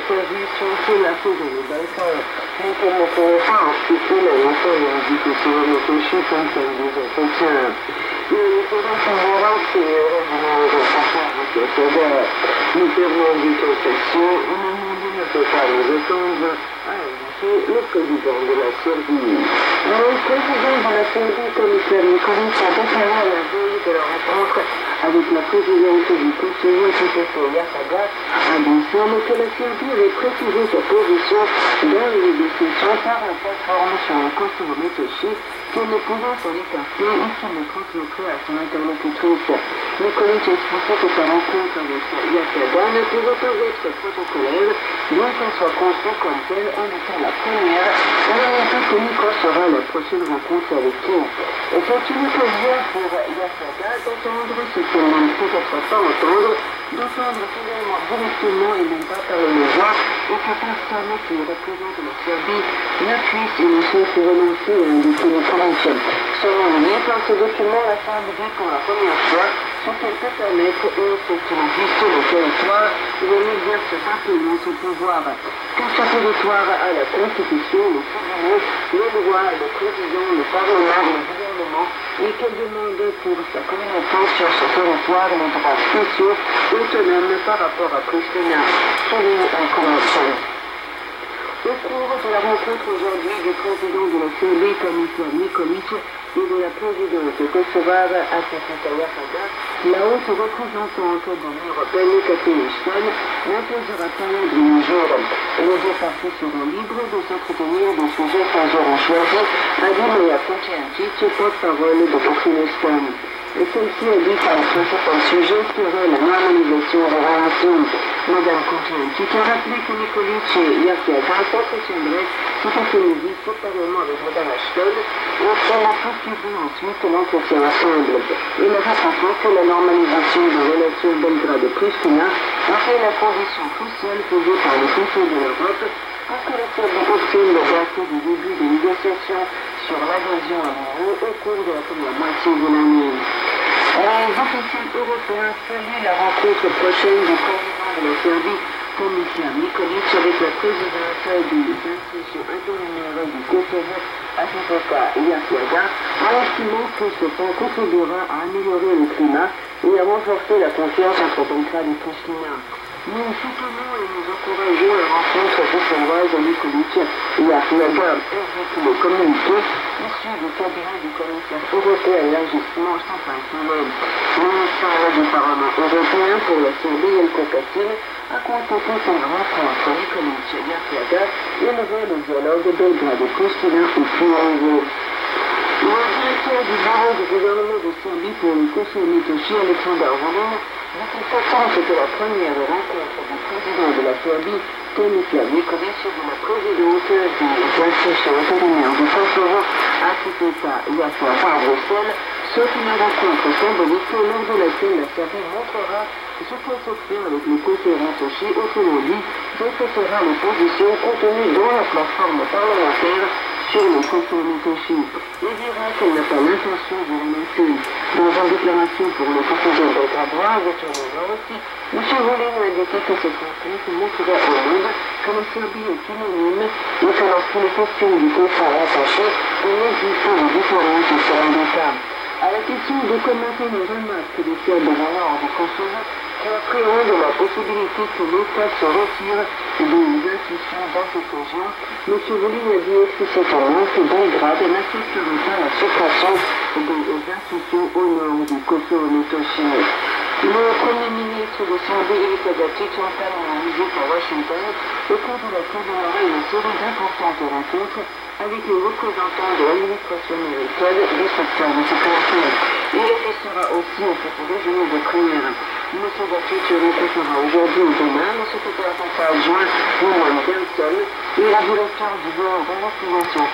servizio sull'atto delle balcone, anche le conoscenze che le autorités che sono uscite in sensazione. Il riconoscimento che era di nuovo passato mi permet di confession, on a demandé notre part aux échanges a invité le président de la Serbie. Le président de la Serbie, commissaire Nikolic, a déclaré à la veille de la rencontre avec la présidente du Kosovo, Tifete Yasaga, à Bruxelles, que la Serbie avait précisé sa position dans les négociations par la plateforme sur le Kosovo Metochi, qu'elle ne pouvait s'en écarter et qu'il le transmettrait à son interlocutrice. Nikolic expliquait que sa rencontre avec Yasaga ne pouvait pas être protocolaire, bien qu'elle soit conçue comme telle en étant la première, on n'a pas connu quand sera la prochaine rencontre avec qui. Et c'est une occasion pour Yasaga d'entendre ce qu'elle ne peut-être pas entendre, d'entendre finalement directement et non pas par les voix, et que personne qui représente la Serbie ne puisse et ne souhaite renoncer à un document convention. Selon lui, par ce document, la Serbie dit pour la première fois ce qu'elle peut permettre et ce qui existe sur le territoire où elle exerce simplement son pouvoir. Car ce territoire a la Constitution, le tribunal, les lois, le président, le Parlement et le gouvernement, et qu'elle demande pour sa communauté sur ce territoire les droits spéciaux autonomes par rapport à Pristina. Selon un convention. Au cours de la rencontre aujourd'hui du président de la Serbie, commissaire Nikolic, et de la présidente kosovare Asafata Yasaga, la haute représentante de l'Union européenne, Catherine Ashton, n'imposera pas l'ordre du jour. Les deux parties seront libres de s'entretenir des sujets qu'elles auront choisis, a dit Maya Kunciancic, porte-parole de Catherine Ashton. Et celle-ci a dit qu'un principal sujet serait la normalisation des relations. Madame Kunciancic a rappelé que Nikolic et Yasaga s'entretiendraient cet après-midi séparément avec Madame Ashton, et qu'elle a poursuivi ensuite l'entretien ensemble. Il a rapporté que la normalisation des relations Belgrade-Pristina était la condition cruciale posée par le Conseil de l'Europe pour que la Serbie obtienne le date du début des négociations sur l'adhésion à l'Union au cours de la première moitié de l'année. Les officiels européens saluent la rencontre prochaine du président de la Serbie, commissaire Nikolic, avec la présidente des institutions intérimaires du Kosovo, Asafata Yasaga, en estimant que ce point contribuera à améliorer le climat et à renforcer la confiance entre Belgrade et Pristina. Nous soutenons et nous encourageons la rencontre bruxelloise de Nikolic et Yasaga, avec le communiqué issu du cabinet du commissaire européen à l'élargissement sans problème. Le ministère du Parlement européen pour la Serbie et le Caucase a constaté cette rencontre Nikolic et Yasaga élevait le dialogue Belgrade et Pristina au plus haut niveau. Le directeur du bureau du gouvernement de Serbie pour le Kosovo Metochi, Alexander Vulin, dit qu'il s'attend que la première rencontre du président de la Serbie, commissaire Nikolic, et de la présidente des institutions intérimaires du Kosovo, Asafata Yasaga à Bruxelles, soit une rencontre symbolique lors de laquelle la Serbie montrera ce qu'elle peut faire avec le Kosovo Metochi, autrement dit, respectera les positions contenues dans la plateforme parlementaire sur le Kosovo Metochi, et dira qu'elle n'a pas l'intention de renoncer. Dans une déclaration pour le Kosovo belgradois, aussi, M. Vulin a indiqué que cette rencontre montrerait au monde que la Serbie est unanime et que lorsqu'il est question du Kosovo attaché, il existe des différences sur un État. À la question de commenter les remarques des Serbes venant du Kosovo, qui appréhendent la possibilité que l'État se retire des institutions dans cette région, M. Vulin a dit explicitement que Belgrade n'accepterait pas la suppression des institutions au nord du Kosovo Metochi. Le Premier ministre de Serbie, Ivica Dačić, entame une visite à Washington, au cours de laquelle il y aura une série d'importantes rencontres avec les représentants de l'administration américaine du secteur de sécurité. Il assistera aussi au petit déjeuner de prière. M. Dačić rencontrera aujourd'hui ou demain le secrétaire d'État adjoint William Johnson et la directeur du bureau d'investigation